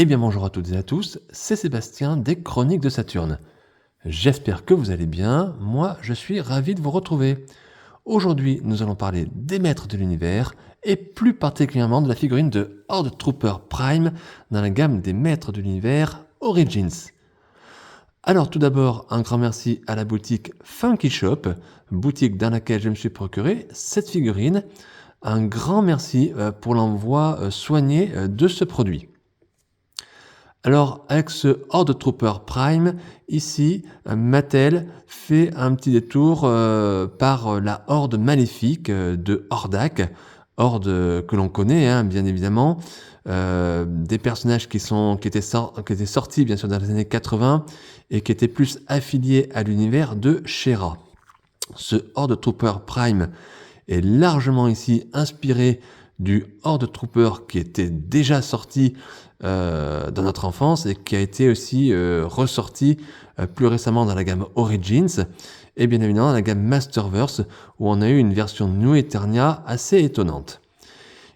Eh bien bonjour à toutes et à tous, c'est Sébastien des Chroniques de Saturne. J'espère que vous allez bien, moi je suis ravi de vous retrouver. Aujourd'hui nous allons parler des maîtres de l'univers et plus particulièrement de la figurine de Horde Trooper Prime dans la gamme des maîtres de l'univers Origins. Alors tout d'abord un grand merci à la boutique Funky Shop, boutique dans laquelle je me suis procuré cette figurine. Un grand merci pour l'envoi soigné de ce produit. Alors, avec ce Horde Trooper Prime, ici, Mattel fait un petit détour par la Horde maléfique de Hordak. Horde que l'on connaît, hein, bien évidemment. Des personnages qui étaient sortis, bien sûr, dans les années 80 et qui étaient plus affiliés à l'univers de She-Ra. Ce Horde Trooper Prime est largement ici inspiré du Horde Trooper qui était déjà sorti dans notre enfance et qui a été aussi ressorti plus récemment dans la gamme Origins et bien évidemment dans la gamme Masterverse où on a eu une version New Eternia assez étonnante.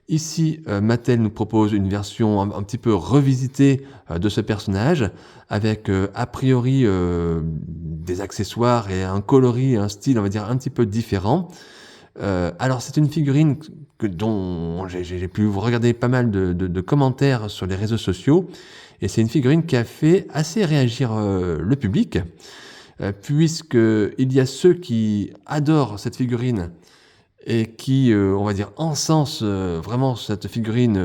Ici, Mattel nous propose une version un petit peu revisitée de ce personnage avec a priori des accessoires et un coloris, un style on va dire un petit peu différent. Alors c'est une figurine dont j'ai pu regarder pas mal de commentaires sur les réseaux sociaux et c'est une figurine qui a fait assez réagir le public puisqu'il y a ceux qui adorent cette figurine et qui, on va dire, encensent vraiment cette figurine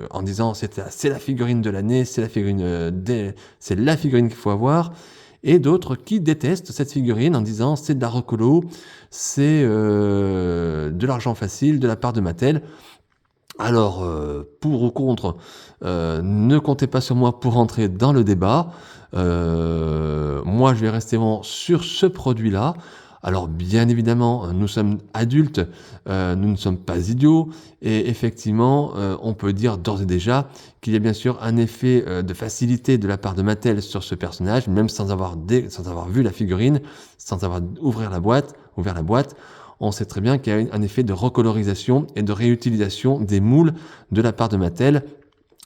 en disant c'est la figurine de l'année, c'est la figurine qu'il faut avoir. Et d'autres qui détestent cette figurine en disant c'est de la recolo, c'est de l'argent facile de la part de Mattel. Alors, pour ou contre, ne comptez pas sur moi pour entrer dans le débat. Moi, je vais rester vraiment sur ce produit-là. Alors, bien évidemment, nous sommes adultes, nous ne sommes pas idiots, et effectivement, on peut dire d'ores et déjà qu'il y a bien sûr un effet de facilité de la part de Mattel sur ce personnage, même sans avoir vu la figurine, sans avoir ouvert la boîte, on sait très bien qu'il y a un effet de recolorisation et de réutilisation des moules de la part de Mattel.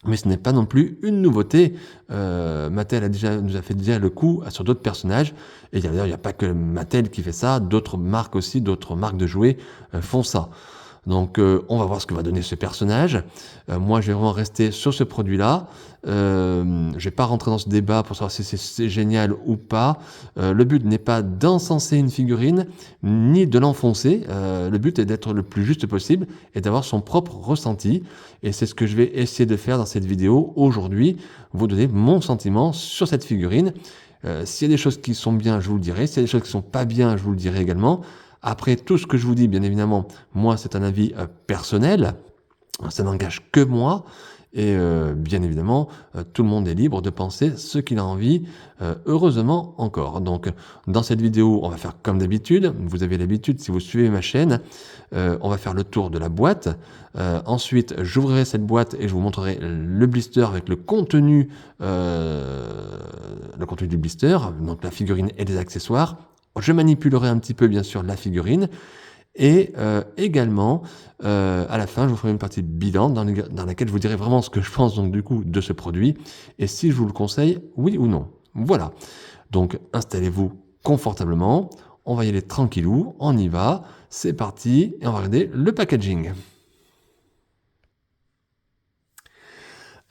Mais ce n'est pas non plus une nouveauté. Mattel nous a fait déjà le coup sur d'autres personnages. Et d'ailleurs, il n'y a pas que Mattel qui fait ça. D'autres marques de jouets font ça. Donc, on va voir ce que va donner ce personnage. Moi, je vais vraiment rester sur ce produit-là. Je vais pas rentrer dans ce débat pour savoir si c'est génial ou pas. Le but n'est pas d'encenser une figurine, ni de l'enfoncer. Le but est d'être le plus juste possible et d'avoir son propre ressenti. Et c'est ce que je vais essayer de faire dans cette vidéo aujourd'hui, vous donner mon sentiment sur cette figurine. S'il y a des choses qui sont bien, je vous le dirai. S'il y a des choses qui sont pas bien, je vous le dirai également. Après, tout ce que je vous dis, bien évidemment, moi, c'est un avis personnel. Ça n'engage que moi. Et bien évidemment, tout le monde est libre de penser ce qu'il a envie, heureusement encore. Donc, dans cette vidéo, on va faire comme d'habitude. Vous avez l'habitude, si vous suivez ma chaîne, on va faire le tour de la boîte. Ensuite, j'ouvrirai cette boîte et je vous montrerai le blister avec le contenu du blister, donc la figurine et les accessoires. Je manipulerai un petit peu, bien sûr, la figurine. Et également, à la fin, je vous ferai une partie bilan dans laquelle je vous dirai vraiment ce que je pense donc du coup de ce produit et si je vous le conseille, oui ou non. Voilà. Donc, installez-vous confortablement. On va y aller tranquillou. On y va. C'est parti. Et on va regarder le packaging.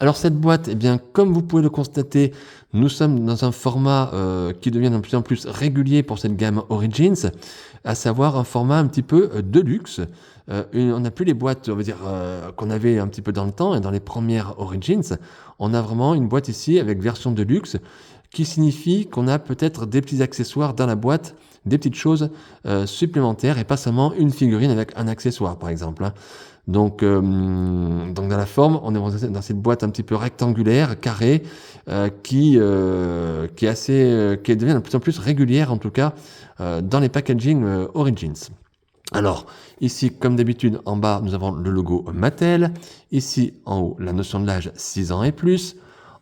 Alors cette boîte, eh bien, comme vous pouvez le constater, nous sommes dans un format qui devient de plus en plus régulier pour cette gamme Origins, à savoir un format un petit peu de luxe. On n'a plus les boîtes, on va dire, qu'on avait un petit peu dans le temps et dans les premières Origins. On a vraiment une boîte ici avec version de luxe, qui signifie qu'on a peut-être des petits accessoires dans la boîte, des petites choses supplémentaires et pas seulement une figurine avec un accessoire, par exemple. Hein. Donc dans la forme, on est dans cette boîte un petit peu rectangulaire, carrée, qui devient de plus en plus régulière, en tout cas, dans les packaging Origins. Alors, ici, comme d'habitude, en bas, nous avons le logo Mattel. Ici, en haut, la notion de l'âge 6 ans et plus.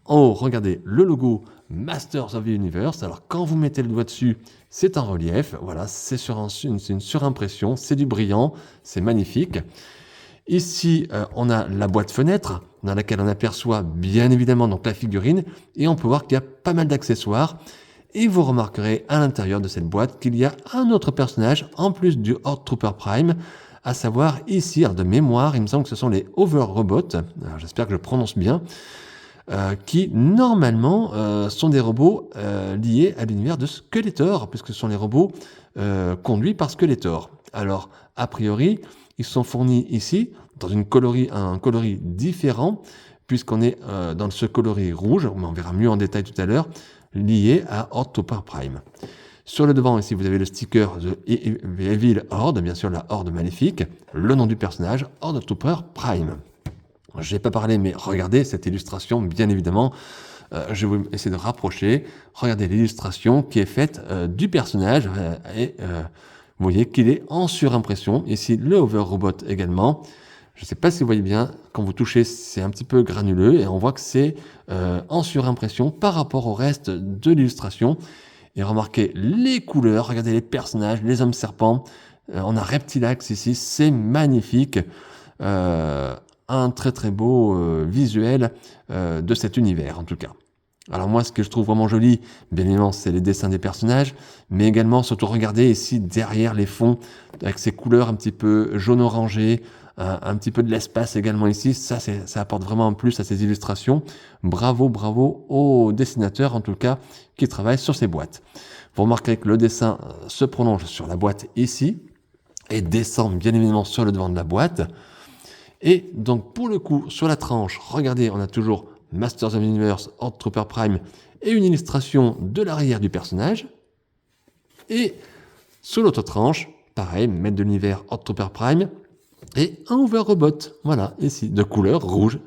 En haut, regardez le logo Masters of the Universe. Alors, quand vous mettez le doigt dessus, c'est en relief. Voilà, c'est une surimpression, c'est du brillant, c'est magnifique. Ici, on a la boîte fenêtre dans laquelle on aperçoit bien évidemment donc la figurine et on peut voir qu'il y a pas mal d'accessoires. Et vous remarquerez à l'intérieur de cette boîte qu'il y a un autre personnage en plus du Horde Trooper Prime, à savoir ici, alors de mémoire, il me semble que ce sont les Over Robots, j'espère que je prononce bien, qui normalement sont des robots liés à l'univers de Skeletor, puisque ce sont les robots conduits par Skeletor. Alors, a priori, ils sont fournis ici dans un coloris différent, puisqu'on est dans ce coloris rouge, mais on verra mieux en détail tout à l'heure, lié à Horde Trooper Prime. Sur le devant, ici, vous avez le sticker de Evil Horde, bien sûr la Horde maléfique, le nom du personnage, Horde Trooper Prime. Je n'ai pas parlé, mais regardez cette illustration, bien évidemment. Je vais essayer de rapprocher. Regardez l'illustration qui est faite du personnage. Vous voyez qu'il est en surimpression. Ici, le Over Robot également. Je ne sais pas si vous voyez bien, quand vous touchez, c'est un petit peu granuleux et on voit que c'est en surimpression par rapport au reste de l'illustration. Et remarquez les couleurs, regardez les personnages, les hommes serpents. On a Reptilax ici, c'est magnifique. Un très très beau visuel de cet univers en tout cas. Alors moi, ce que je trouve vraiment joli, bien évidemment, c'est les dessins des personnages, mais également, surtout, regardez ici, derrière les fonds, avec ces couleurs un petit peu jaune-orangé, un petit peu de l'espace également ici, ça apporte vraiment un plus à ces illustrations. Bravo, bravo aux dessinateurs, en tout cas, qui travaillent sur ces boîtes. Vous remarquerez que le dessin se prolonge sur la boîte ici, et descend bien évidemment sur le devant de la boîte. Et donc, pour le coup, sur la tranche, regardez, on a toujours Masters of the Universe, Horde Trooper Prime, et une illustration de l'arrière du personnage. Et sur l'autre tranche, pareil, maître de l'univers, Horde Trooper Prime, et un Over Robot, voilà, ici, de couleur rouge.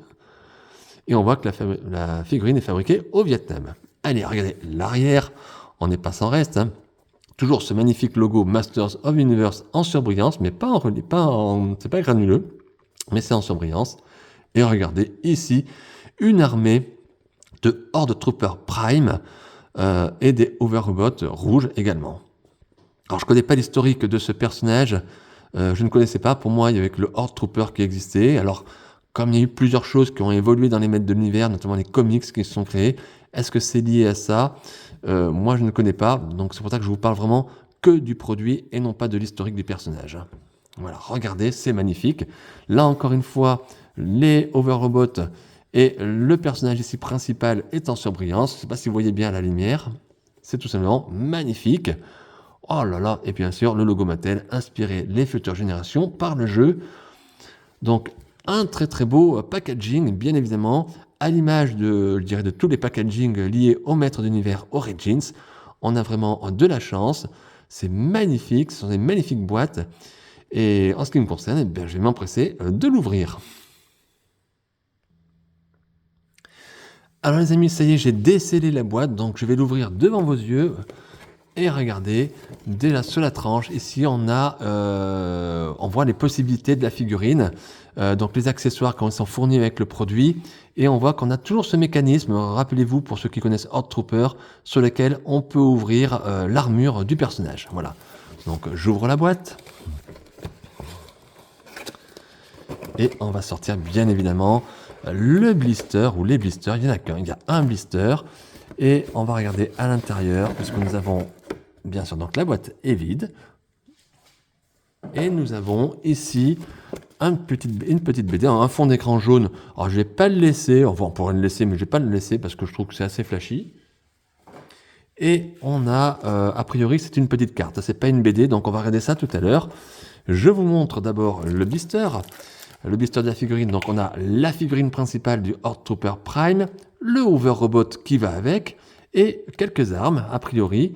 Et on voit que la figurine est fabriquée au Vietnam. Allez, regardez l'arrière, on n'est pas sans reste, hein. Toujours ce magnifique logo Masters of the Universe en surbrillance, mais c'est pas granuleux, mais c'est en surbrillance. Et regardez ici, une armée de Horde Trooper Prime et des Overrobots rouges également. Alors je ne connais pas l'historique de ce personnage, je ne connaissais pas, pour moi il y avait que le Horde Trooper qui existait. Alors comme il y a eu plusieurs choses qui ont évolué dans les maîtres de l'univers, notamment les comics qui se sont créés, est-ce que c'est lié à ça? Moi je ne connais pas, donc c'est pour ça que je vous parle vraiment que du produit et non pas de l'historique du personnage. Voilà, regardez, c'est magnifique. Là encore une fois, les Overrobots et le personnage ici principal est en surbrillance. Je ne sais pas si vous voyez bien la lumière. C'est tout simplement magnifique. Oh là là, et bien sûr, le logo Mattel, inspiré les futures générations par le jeu. Donc, un très très beau packaging, bien évidemment, à l'image de tous les packagings liés au maître d'univers Origins. On a vraiment de la chance. C'est magnifique, ce sont des magnifiques boîtes. Et en ce qui me concerne, eh bien, je vais m'empresser de l'ouvrir. Alors les amis, ça y est, j'ai décellé la boîte, donc je vais l'ouvrir devant vos yeux. Et regardez, déjà sur la tranche, ici on voit les possibilités de la figurine, donc les accessoires quand ils sont fournis avec le produit, et on voit qu'on a toujours ce mécanisme, rappelez-vous pour ceux qui connaissent Horde Trooper, sur lequel on peut ouvrir l'armure du personnage. Voilà, donc j'ouvre la boîte. Et on va sortir bien évidemment le blister ou les blisters, il n'y en a qu'un, il y a un blister. Et on va regarder à l'intérieur, puisque nous avons, bien sûr, donc la boîte est vide. Et nous avons ici une petite BD, un fond d'écran jaune. Alors je ne vais pas le laisser, enfin on pourrait le laisser, mais je ne vais pas le laisser parce que je trouve que c'est assez flashy. Et on a, a priori, c'est une petite carte, c'est pas une BD, donc on va regarder ça tout à l'heure. Je vous montre d'abord le blister. Le blister de la figurine, donc on a la figurine principale du Horde Trooper Prime, le Over Robot qui va avec, et quelques armes, a priori,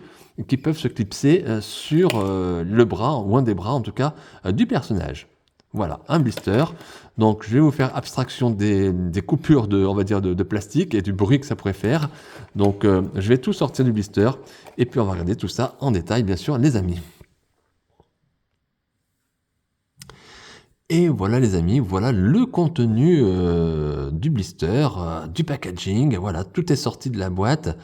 qui peuvent se clipser sur le bras, ou un des bras en tout cas, du personnage. Voilà, un blister. Donc je vais vous faire abstraction des coupures on va dire, de plastique et du bruit que ça pourrait faire. Donc je vais tout sortir du blister, et puis on va regarder tout ça en détail, bien sûr, les amis. Et voilà les amis, voilà le contenu du blister, du packaging, voilà, tout est sorti de la boîte.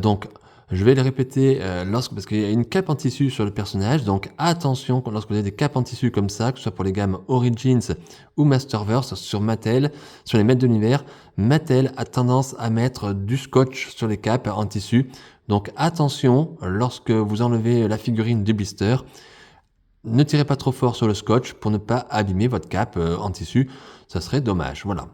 Donc Je vais le répéter parce qu'il y a une cape en tissu sur le personnage, donc attention lorsque vous avez des capes en tissu comme ça, que ce soit pour les gammes Origins ou Masterverse sur Mattel, sur les maîtres de l'univers, Mattel a tendance à mettre du scotch sur les capes en tissu. Donc attention lorsque vous enlevez la figurine du blister, ne tirez pas trop fort sur le scotch pour ne pas abîmer votre cape en tissu, ça serait dommage. Voilà.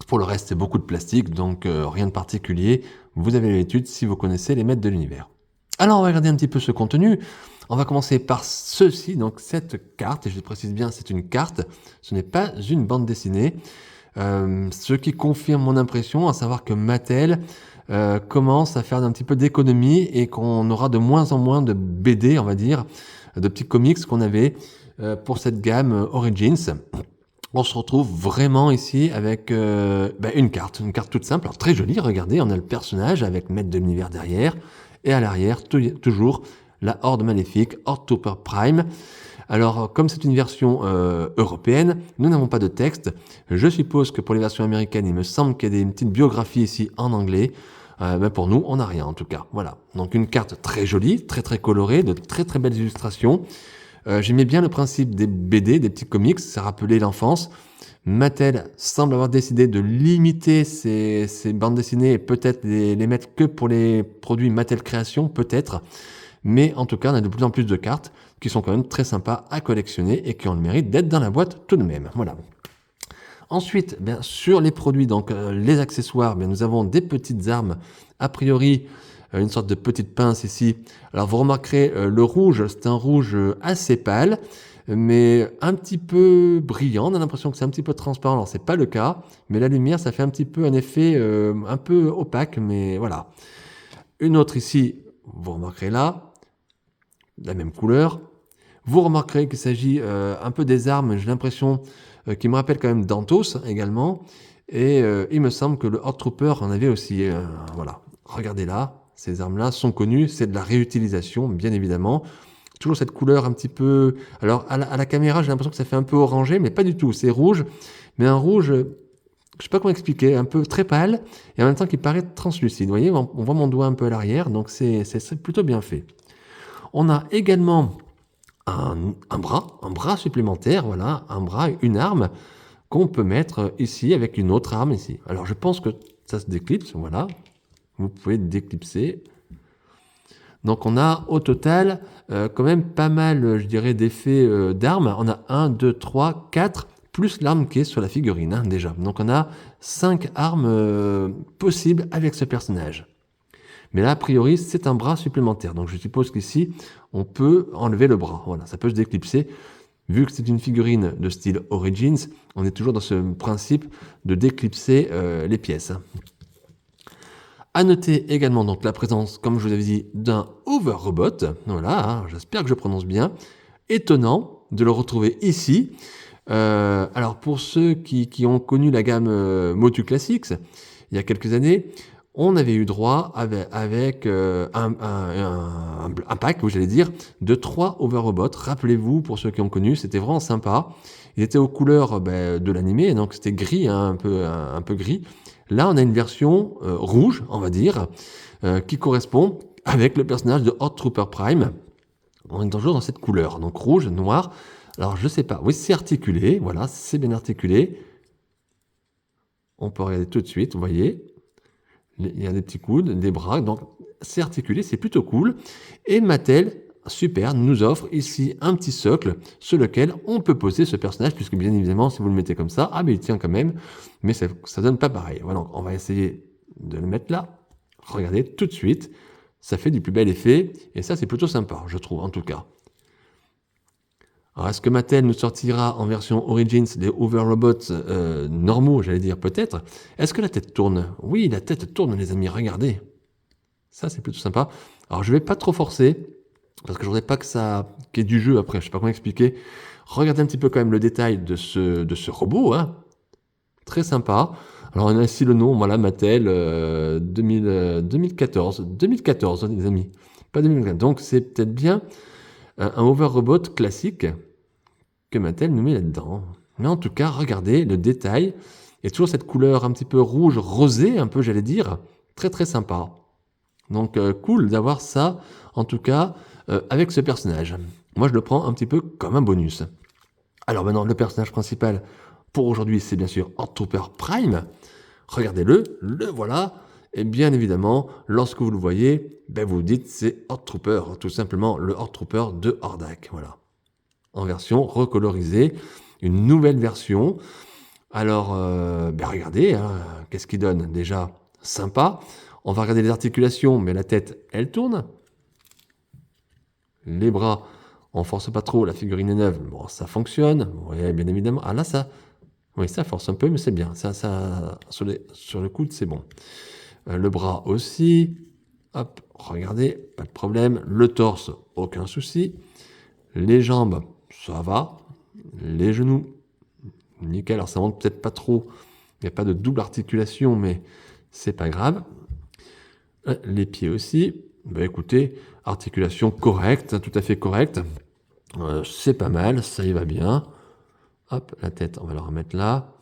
Pour le reste, c'est beaucoup de plastique, donc rien de particulier. Vous avez l'habitude si vous connaissez les maîtres de l'univers. Alors, on va regarder un petit peu ce contenu. On va commencer par ceci, donc cette carte, et je précise bien, c'est une carte, ce n'est pas une bande dessinée. Ce qui confirme mon impression, à savoir que Mattel commence à faire un petit peu d'économie et qu'on aura de moins en moins de BD, on va dire, de petits comics qu'on avait pour cette gamme Origins. On se retrouve vraiment ici avec une carte toute simple, alors très jolie, regardez, on a le personnage avec Maître de l'Univers derrière, et à l'arrière, toujours la Horde Maléfique, Horde Trooper Prime. Alors, comme c'est une version européenne, nous n'avons pas de texte. Je suppose que pour les versions américaines, il me semble qu'il y a une petite biographie ici en anglais. Pour nous, on n'a rien en tout cas. Voilà, donc une carte très jolie, très très colorée, de très très belles illustrations. J'aimais bien le principe des BD, des petits comics, ça rappelait l'enfance. Mattel semble avoir décidé de limiter ces bandes dessinées et peut-être les mettre que pour les produits Mattel Création, peut-être. Mais en tout cas, on a de plus en plus de cartes qui sont quand même très sympas à collectionner et qui ont le mérite d'être dans la boîte tout de même. Voilà. Ensuite, sur les produits, donc les accessoires, nous avons des petites armes, a priori une sorte de petite pince ici. Alors vous remarquerez, le rouge, c'est un rouge assez pâle, mais un petit peu brillant. On a l'impression que c'est un petit peu transparent. Alors c'est pas le cas, mais la lumière, ça fait un petit peu un effet un peu opaque, mais voilà. Une autre ici, vous remarquerez là, la même couleur. Vous remarquerez qu'il s'agit un peu des armes, j'ai l'impression, qui me rappellent quand même Dantos également. Et il me semble que le Horde Trooper en avait aussi. Voilà, regardez là. Ces armes-là sont connues, c'est de la réutilisation, bien évidemment. Toujours cette couleur un petit peu... Alors, à la caméra, j'ai l'impression que ça fait un peu orangé, mais pas du tout. C'est rouge, mais un rouge, je ne sais pas comment expliquer, un peu très pâle, et en même temps qui paraît translucide. Vous voyez, on voit mon doigt un peu à l'arrière, donc c'est plutôt bien fait. On a également un bras supplémentaire, voilà, un bras, une arme, qu'on peut mettre ici avec une autre arme ici. Alors, je pense que ça se déclipse, voilà. Vous pouvez déclipser. Donc on a au total quand même pas mal, je dirais, d'effets d'armes. On a 1, 2, 3, 4, plus l'arme qui est sur la figurine déjà. Donc on a 5 armes possibles avec ce personnage. Mais là, a priori, c'est un bras supplémentaire. Donc je suppose qu'ici, on peut enlever le bras. Voilà, ça peut se déclipser. Vu que c'est une figurine de style Origins, on est toujours dans ce principe de déclipser les pièces. À noter également donc la présence, comme je vous avais dit, d'un Over Robot. Voilà, j'espère que je prononce bien. Étonnant de le retrouver ici. Alors pour ceux qui ont connu la gamme Motu Classics, il y a quelques années, on avait eu droit avec un pack, j'allais dire, de 3 Over Robots. Rappelez-vous, pour ceux qui ont connu, c'était vraiment sympa. Il était aux couleurs de l'animé, donc c'était gris, un peu gris. Là, on a une version rouge, on va dire, qui correspond avec le personnage de Horde Trooper Prime. On est toujours dans cette couleur, donc rouge, noir. Alors, je sais pas. Oui, c'est articulé. Voilà, c'est bien articulé. On peut regarder tout de suite, vous voyez. Il y a des petits coudes, des bras. Donc, c'est articulé, c'est plutôt cool. Et Mattel, super, nous offre ici un petit socle sur lequel on peut poser ce personnage, puisque bien évidemment, si vous le mettez comme ça, il tient quand même, mais ça donne pas pareil. Voilà, on va essayer de le mettre là. Regardez, tout de suite, ça fait du plus bel effet, et ça, c'est plutôt sympa, je trouve, en tout cas. Alors, est-ce que Mattel nous sortira en version Origins des Over Robots normaux, j'allais dire, peut-être? Est-ce que la tête tourne? Oui, la tête tourne, les amis, regardez. Ça, c'est plutôt sympa. Alors, je vais pas trop forcer, parce que je voudrais pas que ça qu'il y ait du jeu après, je sais pas comment expliquer. Regardez un petit peu quand même le détail de ce robot, hein. Très sympa. Alors on a ici le nom, voilà, Mattel 2014, les amis, pas 2024. Donc c'est peut-être bien un Over Robot classique que Mattel nous met là-dedans. Mais en tout cas, regardez le détail. Il y a toujours cette couleur un petit peu rouge, rosée, un peu, j'allais dire, très très sympa. Donc cool d'avoir ça, en tout cas, avec ce personnage. Moi, je le prends un petit peu comme un bonus. Alors maintenant, le personnage principal pour aujourd'hui, c'est bien sûr Horde Trooper Prime. Regardez-le, le voilà. Et bien évidemment, lorsque vous le voyez, ben vous vous dites c'est Horde Trooper, tout simplement le Horde Trooper de Hordak. Voilà. En version recolorisée, une nouvelle version. Alors, ben regardez, hein, qu'est-ce qu'il donne déjà? Sympa. On va regarder les articulations, mais la tête, elle tourne. Les bras, on force pas trop, la figurine est neuve. Bon, ça fonctionne. Oui, bien évidemment. Ah là, oui, ça force un peu, mais c'est bien. Ça, sur le coude, c'est bon. Le bras aussi. Hop, regardez, pas de problème. Le torse, aucun souci. Les jambes, ça va. Les genoux, nickel. Alors, ça monte peut-être pas trop. Il n'y a pas de double articulation, mais c'est pas grave. Les pieds aussi. Bah écoutez, articulation correcte, tout à fait correcte. C'est pas mal, ça y va bien. Hop, la tête, on va la remettre là.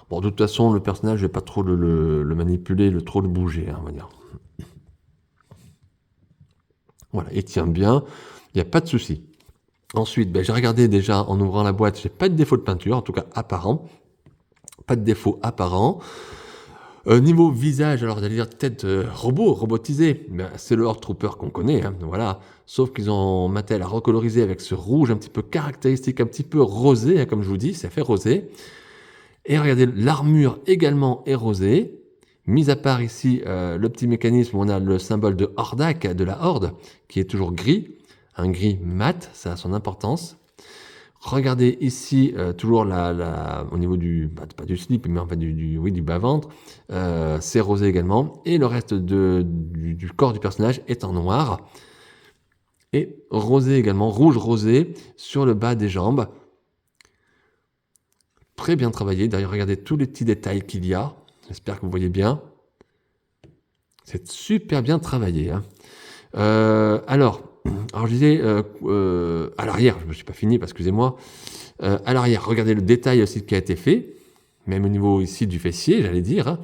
Bon, de toute façon, le personnage, je vais pas trop le manipuler, trop le bouger, hein, on va dire. Voilà, il tient bien, il n'y a pas de souci. Ensuite, ben, j'ai regardé déjà en ouvrant la boîte, j'ai pas de défaut de peinture, en tout cas apparent. Pas de défaut apparent. Niveau visage, alors j'allais dire tête robotisée, ben, c'est le Horde Trooper qu'on connaît, hein, voilà. Sauf qu'ils ont Mattel à recoloriser avec ce rouge un petit peu caractéristique, un petit peu rosé, hein, comme je vous dis, ça fait rosé. Et regardez, l'armure également est rosée. Mis à part ici le petit mécanisme où on a le symbole de Hordak, de la Horde, qui est toujours gris, un gris mat, ça a son importance. Regardez ici, toujours au niveau du, pas du slip, mais en fait du bas-ventre, c'est rosé également. Et le reste du corps du personnage est en noir. Et rosé également, rouge rosé, sur le bas des jambes. Très bien travaillé. D'ailleurs, regardez tous les petits détails qu'il y a. J'espère que vous voyez bien. C'est super bien travaillé. Hein. Alors, je disais, à l'arrière, je ne me suis pas fini, excusez-moi. À l'arrière, regardez le détail aussi qui a été fait, même au niveau ici du fessier, j'allais dire, hein,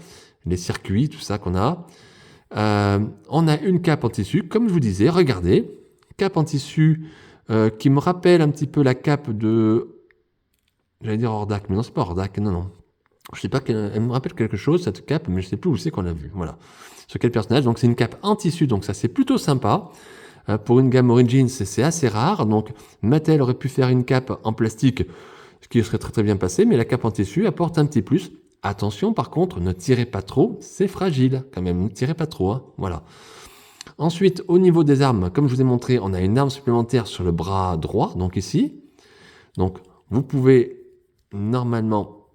les circuits, tout ça qu'on a. On a une cape en tissu, comme je vous disais, regardez, cape en tissu qui me rappelle un petit peu la cape de, j'allais dire Hordak, mais non, c'est pas Hordak, non. Je sais pas, elle me rappelle quelque chose, cette cape, mais je sais plus où c'est qu'on l'a vue, voilà. Sur quel personnage, donc c'est une cape en tissu, donc ça c'est plutôt sympa. Pour une gamme Origins, c'est assez rare. Donc, Mattel aurait pu faire une cape en plastique, ce qui serait très très bien passé, mais la cape en tissu apporte un petit plus. Attention, par contre, ne tirez pas trop, c'est fragile quand même, ne tirez pas trop. Hein, voilà. Ensuite, au niveau des armes, comme je vous ai montré, on a une arme supplémentaire sur le bras droit, donc ici. Donc, vous pouvez normalement...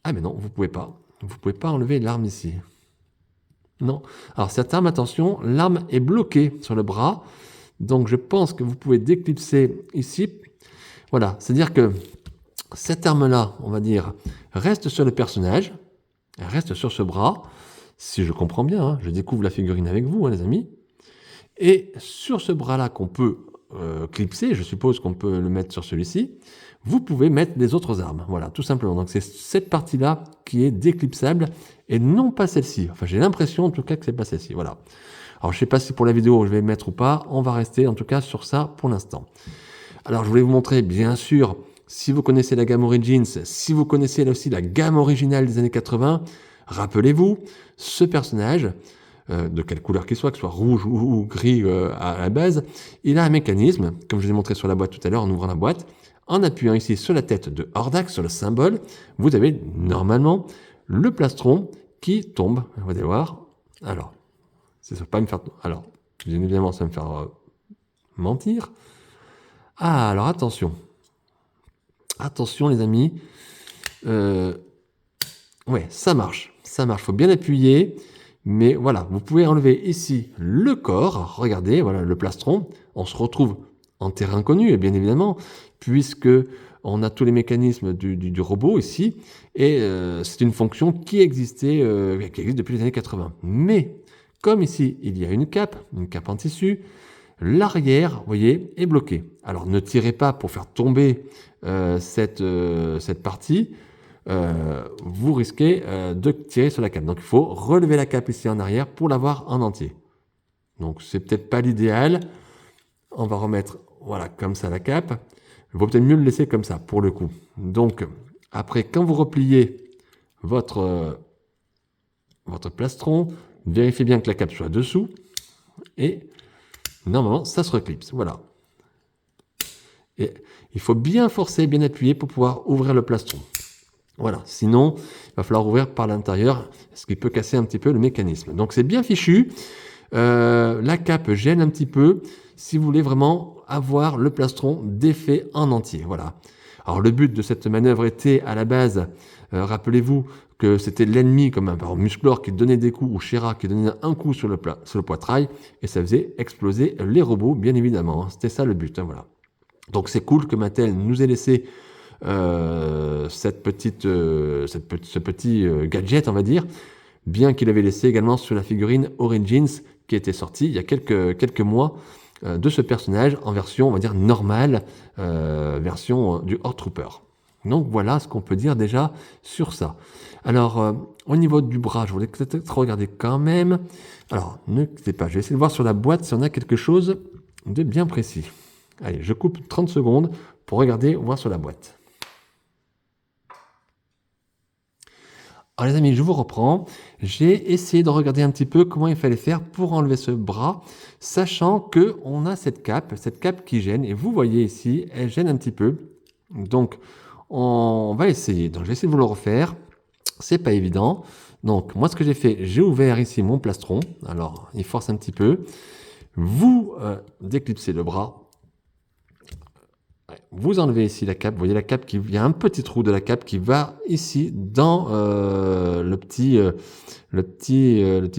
Ah mais non, vous pouvez pas. Vous pouvez pas enlever l'arme ici. Non. Alors, cette arme, attention, l'arme est bloquée sur le bras. Donc, je pense que vous pouvez déclipser ici. Voilà, c'est-à-dire que cette arme-là, on va dire, reste sur le personnage, reste sur ce bras, si je comprends bien, hein, je découvre la figurine avec vous, hein, les amis. Et sur ce bras-là qu'on peut clipser, je suppose qu'on peut le mettre sur celui-ci, vous pouvez mettre des autres armes. Voilà, tout simplement. Donc, c'est cette partie-là qui est déclipsable et non pas celle-ci. Enfin, j'ai l'impression en tout cas que c'est pas celle-ci. Voilà. Alors, je ne sais pas si pour la vidéo, je vais le mettre ou pas. On va rester en tout cas sur ça pour l'instant. Alors, je voulais vous montrer, bien sûr, si vous connaissez la gamme Origins, si vous connaissez aussi la gamme originale des années 80, rappelez-vous, ce personnage, de quelle couleur qu'il soit, que ce soit rouge ou gris à la base, il a un mécanisme, comme je vous ai montré sur la boîte tout à l'heure en ouvrant la boîte. En appuyant ici sur la tête de Hordak, sur le symbole, vous avez normalement le plastron qui tombe. Vous allez voir. Alors, ça ne va pas me faire... Alors, bien évidemment, ça va me faire mentir. Ah, alors attention. Attention, les amis. Ouais, ça marche. Ça marche. Il faut bien appuyer. Mais voilà, vous pouvez enlever ici le corps. Regardez, voilà, le plastron. On se retrouve en terrain connu, bien évidemment, puisque on a tous les mécanismes du robot ici, et c'est une fonction qui existe depuis les années 80. Mais, comme ici, il y a une cape en tissu, l'arrière, vous voyez, est bloqué. Alors, ne tirez pas pour faire tomber cette partie. vous risquez de tirer sur la cape. Donc il faut relever la cape ici en arrière pour l'avoir en entier. Donc c'est peut-être pas l'idéal. On va remettre voilà comme ça la cape. Il vaut peut-être mieux le laisser comme ça pour le coup. Donc après quand vous repliez votre plastron, vérifiez bien que la cape soit dessous et normalement ça se reclipse. Voilà. Et il faut bien forcer, bien appuyer pour pouvoir ouvrir le plastron. Voilà, sinon il va falloir ouvrir par l'intérieur, ce qui peut casser un petit peu le mécanisme. Donc c'est bien fichu. La cape gêne un petit peu si vous voulez vraiment avoir le plastron défait en entier. Voilà. Alors le but de cette manœuvre était à la base, rappelez-vous que c'était l'ennemi comme un Musclor qui donnait des coups ou Shera qui donnait un coup sur le poitrail et ça faisait exploser les robots bien évidemment. C'était ça le but. Hein, voilà. Donc c'est cool que Mattel nous ait laissé ce petit gadget, on va dire, bien qu'il avait laissé également sur la figurine Origins qui était sortie il y a quelques mois de ce personnage en version, on va dire, normale, version du Horde Trooper. Donc voilà ce qu'on peut dire déjà sur ça. Alors, au niveau du bras, je voulais peut-être regarder quand même. Alors, ne quittez pas, je vais essayer de voir sur la boîte si on a quelque chose de bien précis. Allez, je coupe 30 secondes pour regarder, voir sur la boîte. Alors les amis, je vous reprends. J'ai essayé de regarder un petit peu comment il fallait faire pour enlever ce bras, sachant qu'on a cette cape qui gêne. Et vous voyez ici, elle gêne un petit peu. Donc, on va essayer. Donc, je vais essayer de vous le refaire. C'est pas évident. Donc, moi, ce que j'ai fait, j'ai ouvert ici mon plastron. Alors, il force un petit peu. Vous déclipsez le bras. Vous enlevez ici la cape, vous voyez la cape, il y a un petit trou de la cape qui va ici dans le petit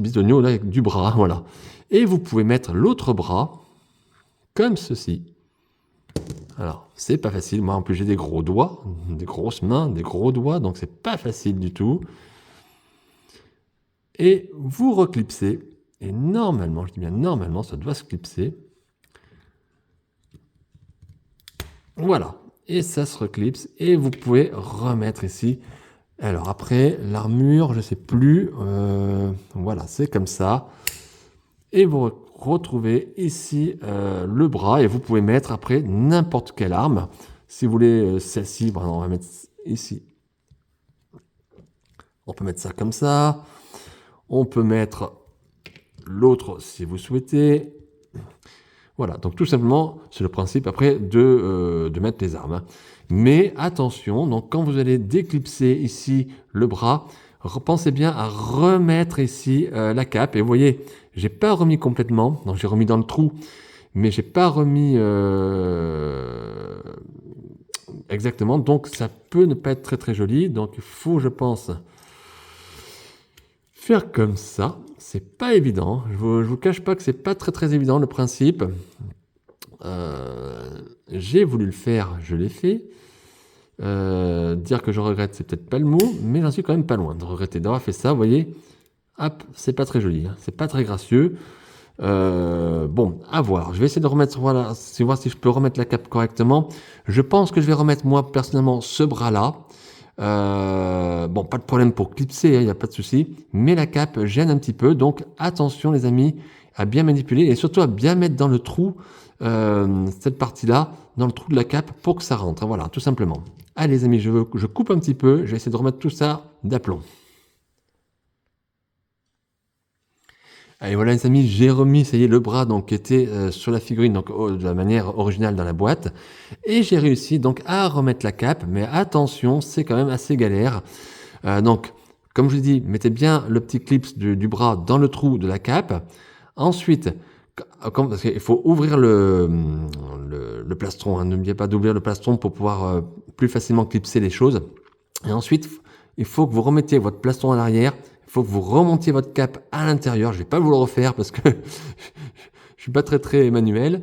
bistogneux là, du bras, voilà. Et vous pouvez mettre l'autre bras comme ceci. Alors, c'est pas facile, moi en plus j'ai des gros doigts, des grosses mains, des gros doigts, donc c'est pas facile du tout. Et vous reclipsez, et normalement, je dis bien normalement, ça doit se clipser. Voilà, et ça se reclipse et vous pouvez remettre ici. Alors après, l'armure, je ne sais plus, voilà, c'est comme ça. Et vous retrouvez ici le bras et vous pouvez mettre après n'importe quelle arme. Si vous voulez celle-ci, bon, on va mettre ici. On peut mettre ça comme ça. On peut mettre l'autre si vous souhaitez. Voilà, donc tout simplement, c'est le principe après de mettre les armes. Hein. Mais attention, donc quand vous allez déclipser ici le bras, pensez bien à remettre ici la cape. Et vous voyez, j'ai pas remis complètement, donc j'ai remis dans le trou, mais j'ai pas remis exactement. Donc ça peut ne pas être très très joli. Donc il faut, je pense, faire comme ça. C'est pas évident. Je vous cache pas que c'est pas très très évident le principe. J'ai voulu le faire, je l'ai fait. Dire que je regrette, c'est peut-être pas le mot, mais j'en suis quand même pas loin de regretter d'avoir fait ça. Vous voyez, hop, c'est pas très joli, hein, c'est pas très gracieux. Bon, à voir. Je vais essayer de remettre, voilà, voir si je peux remettre la cape correctement. Je pense que je vais remettre moi personnellement ce bras-là. Bon, pas de problème pour clipser, il n'y a pas de souci, mais la cape gêne un petit peu, donc attention les amis à bien manipuler et surtout à bien mettre dans le trou cette partie-là, dans le trou de la cape pour que ça rentre, voilà, tout simplement. Allez les amis, je coupe un petit peu, je vais essayer de remettre tout ça d'aplomb. Allez voilà les amis, j'ai remis, ça y est, le bras donc, qui était sur la figurine donc, de la manière originale dans la boîte. Et j'ai réussi donc à remettre la cape, mais attention, c'est quand même assez galère. Donc, comme je vous dis, mettez bien le petit clip du bras dans le trou de la cape. Ensuite, parce qu'il faut ouvrir le plastron, hein. N'oubliez pas d'ouvrir le plastron pour pouvoir plus facilement clipser les choses. Et ensuite, il faut que vous remettiez votre plastron à l'arrière. Il faut que vous remontiez votre cape à l'intérieur. Je ne vais pas vous le refaire parce que je ne suis pas très très manuel.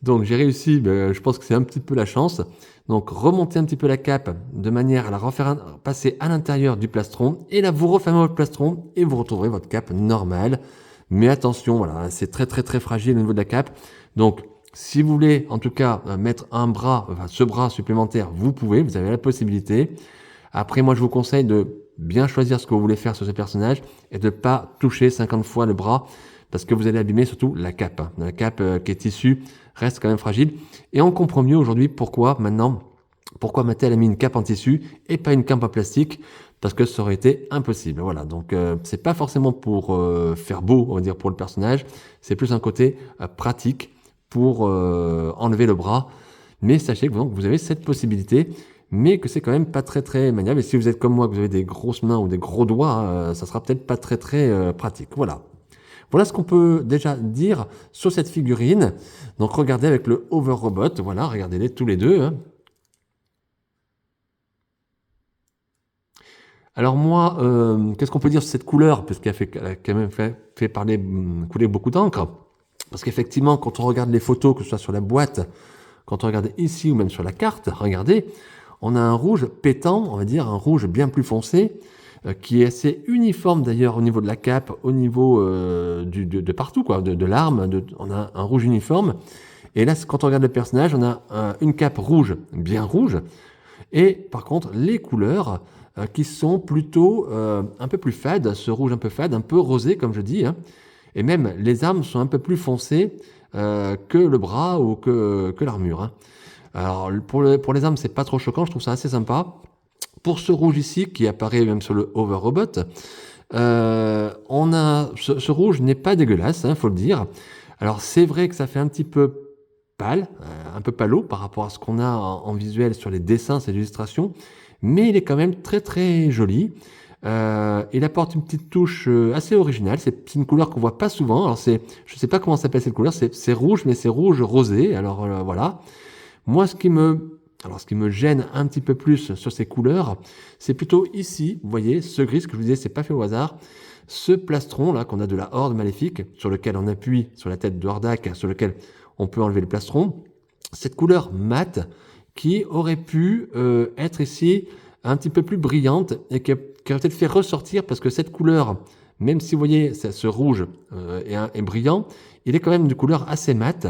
Donc j'ai réussi, je pense que c'est un petit peu la chance. Donc remontez un petit peu la cape de manière à la refaire passer à l'intérieur du plastron. Et là, vous refermez votre plastron et vous retrouverez votre cape normale. Mais attention, voilà, c'est très très très fragile au niveau de la cape. Donc si vous voulez en tout cas mettre un bras, enfin, ce bras supplémentaire, vous pouvez, vous avez la possibilité. Après, moi, je vous conseille de bien choisir ce que vous voulez faire sur ce personnage et de ne pas toucher 50 fois le bras parce que vous allez abîmer surtout la cape. La cape qui est tissue reste quand même fragile. Et on comprend mieux aujourd'hui pourquoi Mattel a mis une cape en tissu et pas une cape en plastique, parce que ça aurait été impossible. Voilà, donc c'est pas forcément pour faire beau, on va dire, pour le personnage, c'est plus un côté pratique pour enlever le bras. Mais sachez que vous avez cette possibilité, mais que c'est quand même pas très très maniable. Et si vous êtes comme moi, que vous avez des grosses mains ou des gros doigts, ça sera peut-être pas très très pratique. Voilà. Voilà ce qu'on peut déjà dire sur cette figurine. Donc regardez avec le Hover Robot, voilà, regardez-les tous les deux. Hein. Alors moi, qu'est-ce qu'on peut dire sur cette couleur? Parce qu'elle a quand même fait couler beaucoup d'encre. Parce qu'effectivement, quand on regarde les photos, que ce soit sur la boîte, quand on regarde ici ou même sur la carte, regardez, on a un rouge pétant, on va dire, un rouge bien plus foncé, qui est assez uniforme d'ailleurs au niveau de la cape, au niveau de partout, quoi, de l'arme, on a un rouge uniforme. Et là, quand on regarde le personnage, on a une cape rouge, bien rouge, et par contre, les couleurs qui sont plutôt un peu plus fades, ce rouge un peu fade, un peu rosé comme je dis, hein. Et même les armes sont un peu plus foncées que le bras ou que l'armure. Hein. Alors pour les armes, c'est pas trop choquant, je trouve ça assez sympa. Pour ce rouge ici, qui apparaît même sur le Hover Robot, on a ce rouge n'est pas dégueulasse, hein, faut le dire. Alors c'est vrai que ça fait un petit peu pâle, un peu pâleau par rapport à ce qu'on a en visuel sur les dessins, ces illustrations, mais il est quand même très très joli. Il apporte une petite touche assez originale. C'est une couleur qu'on voit pas souvent. Alors je sais pas comment s'appelle cette couleur. C'est rouge, mais c'est rouge rosé. Alors voilà. Moi, ce qui me gêne un petit peu plus sur ces couleurs, c'est plutôt ici. Vous voyez, ce gris, ce que je vous disais, c'est pas fait au hasard. Ce plastron là qu'on a de la Horde maléfique, sur lequel on appuie sur la tête de Hordak, sur lequel on peut enlever le plastron. Cette couleur mate qui aurait pu être ici un petit peu plus brillante et qui aurait peut-être fait ressortir, parce que cette couleur, même si vous voyez ce rouge est brillant, il est quand même de couleur assez mate.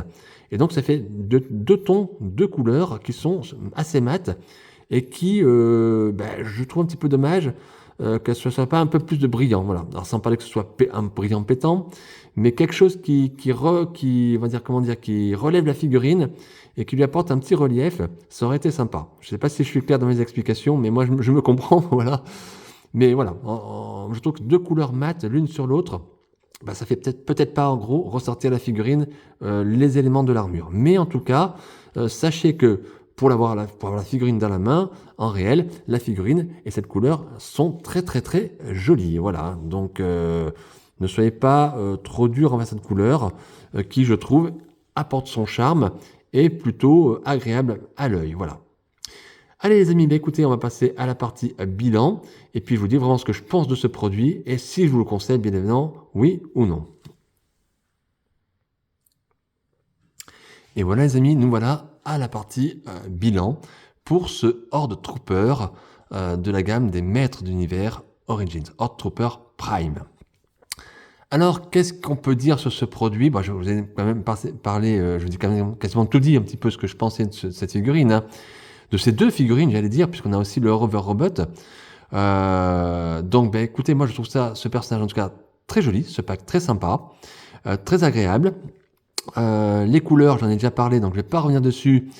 Et donc ça fait deux tons, deux couleurs qui sont assez mates et qui, je trouve un petit peu dommage que ce soit pas un peu plus de brillant. Voilà. Alors sans parler que ce soit un brillant pétant, mais quelque chose qui on va dire, comment dire, qui relève la figurine et qui lui apporte un petit relief, ça aurait été sympa. Je ne sais pas si je suis clair dans mes explications, mais moi je me comprends, voilà. Mais voilà, je trouve que deux couleurs mates l'une sur l'autre, ça fait peut-être pas en gros ressortir la figurine les éléments de l'armure. Mais en tout cas, sachez que pour avoir la figurine dans la main, en réel, la figurine et cette couleur sont très très très jolies. Voilà, donc ne soyez pas trop dur envers cette couleur qui, je trouve, apporte son charme et plutôt agréable à l'œil. Voilà. Allez les amis, écoutez, on va passer à la partie bilan et puis je vous dis vraiment ce que je pense de ce produit et si je vous le conseille, bien évidemment, oui ou non. Et voilà les amis, nous voilà à la partie bilan pour ce Horde Trooper de la gamme des maîtres d'univers Origins, Horde Trooper Prime. Alors, qu'est-ce qu'on peut dire sur ce produit? Je vous ai quand même parlé, je vous ai quand même quasiment tout dit un petit peu ce que je pensais de cette figurine. Hein. De ces deux figurines, j'allais dire, puisqu'on a aussi le Hover Robot. Donc, écoutez, moi je trouve ce personnage en tout cas très joli, ce pack très sympa, très agréable. Les couleurs, j'en ai déjà parlé, donc je ne vais pas revenir dessus.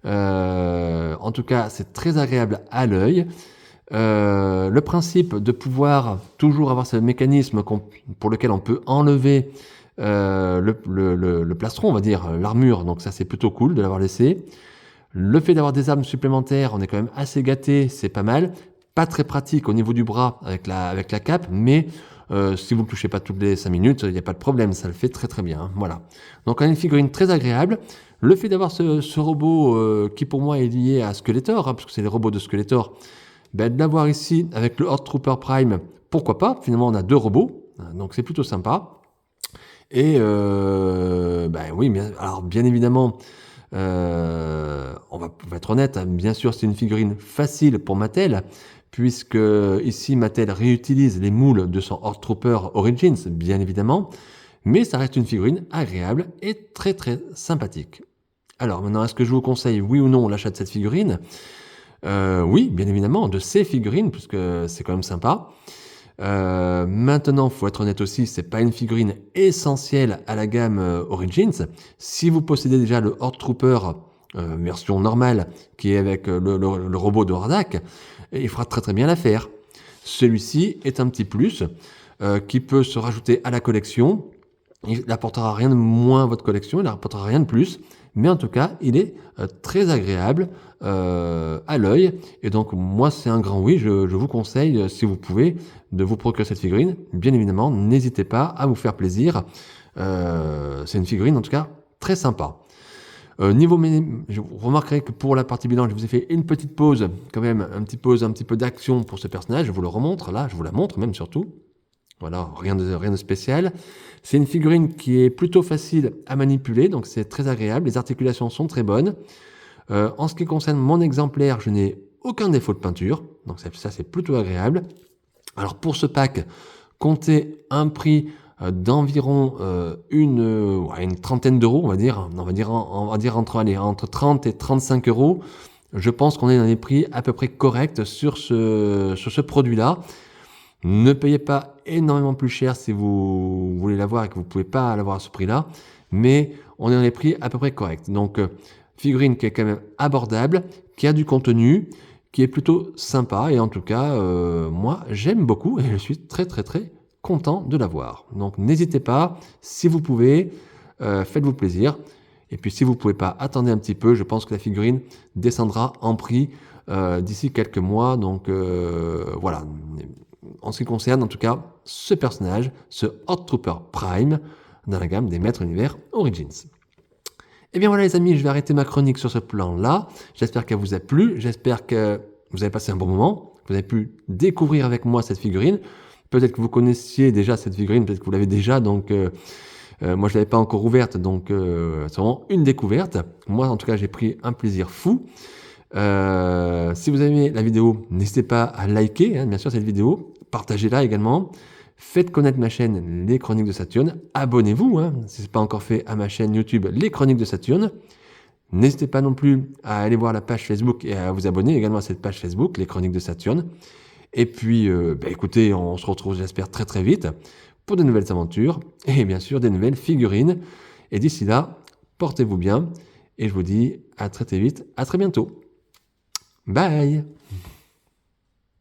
En tout cas, c'est très agréable à l'œil. Le principe de pouvoir toujours avoir ce mécanisme pour lequel on peut enlever le plastron, on va dire, l'armure, donc ça c'est plutôt cool de l'avoir laissé. Le fait d'avoir des armes supplémentaires, on est quand même assez gâté, c'est pas mal. Pas très pratique au niveau du bras avec la cape, mais si vous ne touchez pas toutes les 5 minutes, il n'y a pas de problème, ça le fait très très bien. Hein, voilà. Donc on a une figurine très agréable. Le fait d'avoir ce robot qui pour moi est lié à Skeletor, hein, parce que c'est les robots de Skeletor, de l'avoir ici avec le Horde Trooper Prime, pourquoi pas? Finalement on a deux robots, donc c'est plutôt sympa. Et oui, alors bien évidemment, on va être honnête, hein, bien sûr c'est une figurine facile pour Mattel, puisque ici Mattel réutilise les moules de son Horde Trooper Origins, bien évidemment, mais ça reste une figurine agréable et très très sympathique. Alors maintenant, est-ce que je vous conseille, oui ou non, l'achat de cette figurine? Oui, bien évidemment, de ces figurines, puisque c'est quand même sympa. Maintenant, faut être honnête aussi, c'est pas une figurine essentielle à la gamme Origins. Si vous possédez déjà le Horde Trooper version normale, qui est avec le robot de Hordak, il fera très très bien l'affaire. Celui-ci est un petit plus qui peut se rajouter à la collection. Il n'apportera rien de moins à votre collection, il n'apportera rien de plus, mais en tout cas, il est très agréable à l'œil. Et donc, moi, c'est un grand oui. Je vous conseille, si vous pouvez, de vous procurer cette figurine. Bien évidemment, n'hésitez pas à vous faire plaisir. C'est une figurine, en tout cas, très sympa. Je remarquerai que pour la partie bilan, je vous ai fait une petite pause, quand même, un petit peu d'action pour ce personnage. Je vous le remontre, là, je vous la montre même surtout. Voilà, rien de spécial. C'est une figurine qui est plutôt facile à manipuler, donc c'est très agréable. Les articulations sont très bonnes. En ce qui concerne mon exemplaire, je n'ai aucun défaut de peinture, donc ça c'est plutôt agréable. Alors pour ce pack, comptez un prix d'environ une trentaine d'euros, on va dire entre 30 et 35 euros. Je pense qu'on est dans des prix à peu près corrects sur ce produit-là. Ne payez pas énormément plus cher si vous voulez l'avoir et que vous ne pouvez pas l'avoir à ce prix-là, mais on est dans les prix à peu près corrects. Donc, figurine qui est quand même abordable, qui a du contenu, qui est plutôt sympa, et en tout cas, moi, j'aime beaucoup et je suis très très très content de l'avoir. Donc, n'hésitez pas, si vous pouvez, faites-vous plaisir. Et puis, si vous ne pouvez pas, attendez un petit peu. Je pense que la figurine descendra en prix d'ici quelques mois. Donc, voilà. En ce qui concerne, en tout cas, ce personnage, ce Horde Trooper Prime, dans la gamme des Maîtres Univers Origins. Et bien voilà les amis, je vais arrêter ma chronique sur ce plan-là. J'espère qu'elle vous a plu, j'espère que vous avez passé un bon moment, que vous avez pu découvrir avec moi cette figurine. Peut-être que vous connaissiez déjà cette figurine, peut-être que vous l'avez déjà, donc moi je ne l'avais pas encore ouverte, donc c'est vraiment une découverte. Moi en tout cas j'ai pris un plaisir fou. Si vous avez aimé la vidéo, n'hésitez pas à liker, bien sûr, cette vidéo. Partagez-la également. Faites connaître ma chaîne Les Chroniques de Saturne. Abonnez-vous, si ce n'est pas encore fait, à ma chaîne YouTube Les Chroniques de Saturne. N'hésitez pas non plus à aller voir la page Facebook et à vous abonner également à cette page Facebook, Les Chroniques de Saturne. Et puis, écoutez, on se retrouve, j'espère, très très vite pour de nouvelles aventures et bien sûr des nouvelles figurines. Et d'ici là, portez-vous bien et je vous dis à très très vite, à très bientôt. Bye!